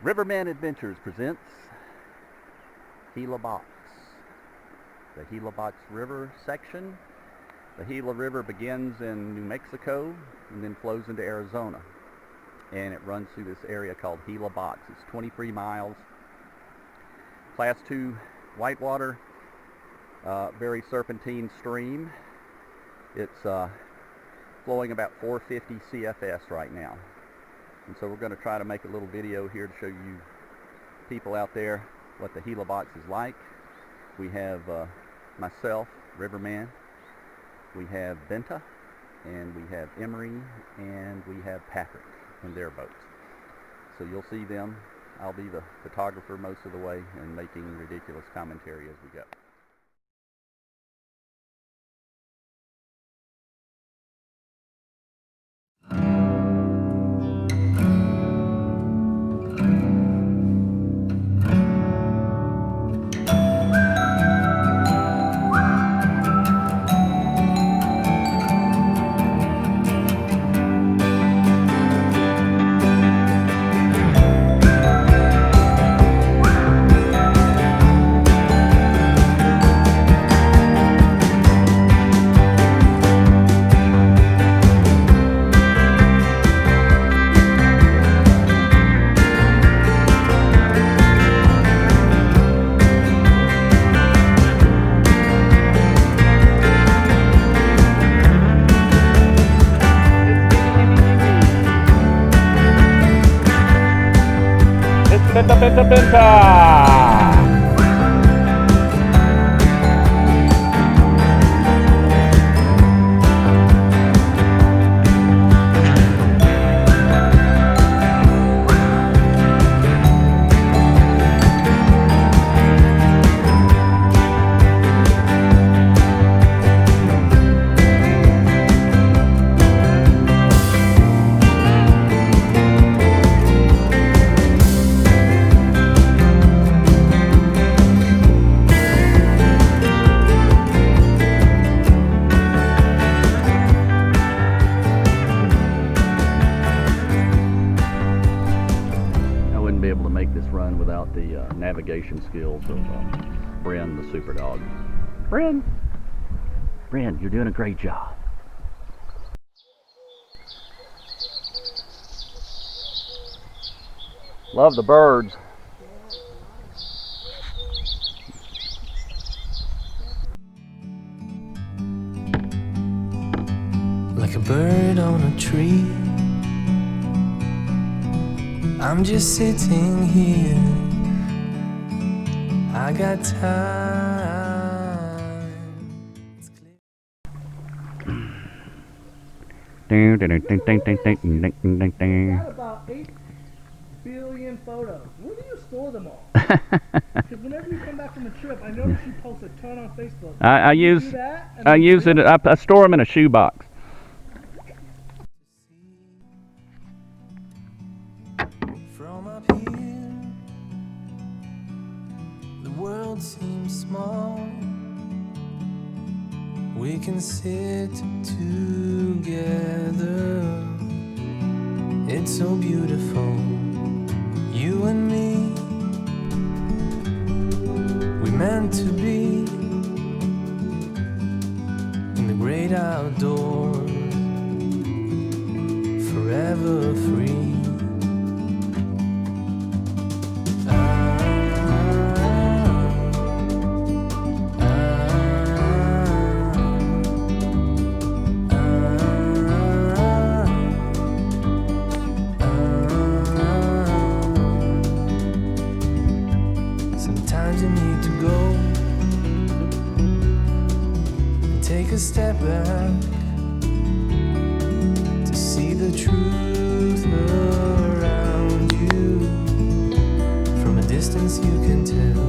Riverman Adventures presents Gila Box, the Gila Box River section. The Gila River begins in New Mexico and then flows into Arizona, and it runs through this area called Gila Box. It's 23 miles, Class 2 whitewater, very serpentine stream. It's flowing about 450 CFS right now. And so we're going to try to make a little video here to show you people out there what the Gila Box is like. We have myself, Riverman, we have Benta, and we have Emery, and we have Patrick in their boats. So you'll see them. I'll be the photographer most of the way and making ridiculous commentary as we go. Benta. Be able to make this run without the navigation skills of Bren, the super dog. Bren, you're doing a great job. Love the birds. Like a bird on a tree, I'm just sitting here. I got time. Got about 8 billion photos. Where do you store them all? Because whenever you come back from a trip, I notice you post a ton on Facebook. I store them in a shoebox. From up here, the world seems small. We can sit together. It's so beautiful, you and me. We meant to be in the great outdoors, forever free. Sometimes you need to go and take a step back to see the truth around you. From a distance you can tell.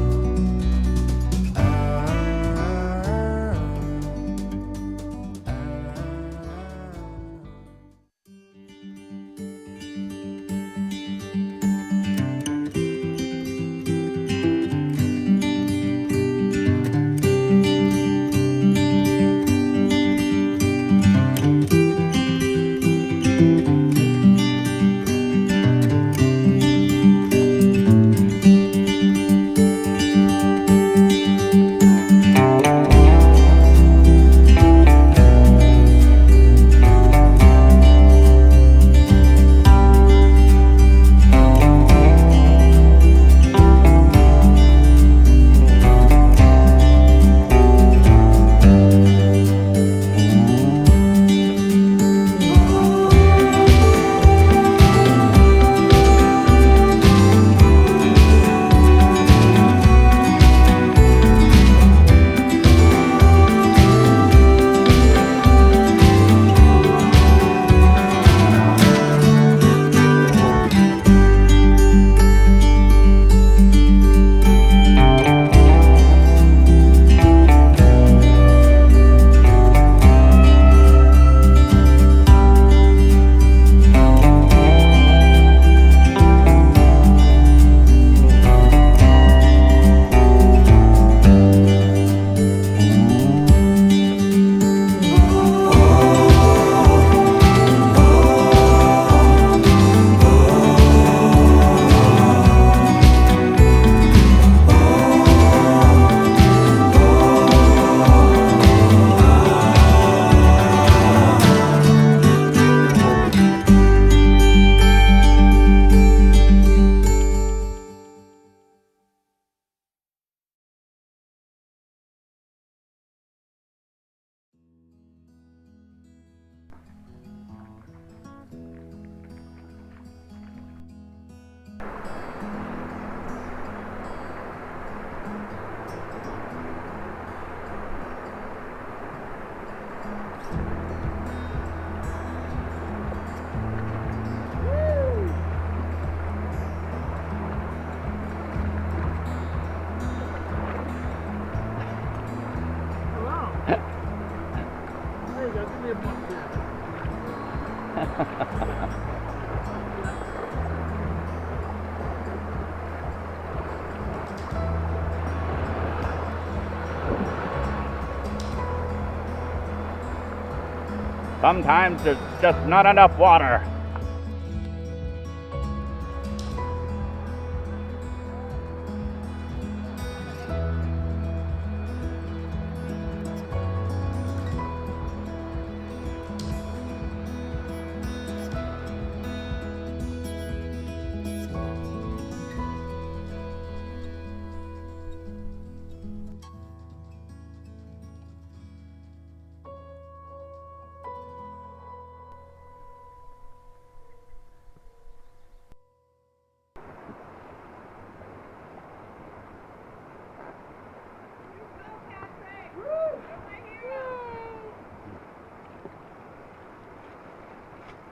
Sometimes there's just not enough water.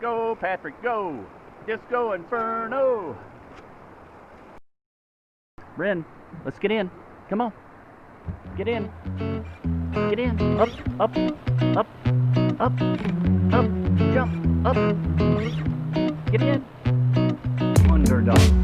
Go, Patrick, go! Disco Inferno! Bryn, let's get in. Come on. Get in. Get in. Up, up, up, up, up, jump, up. Get in. Underdog.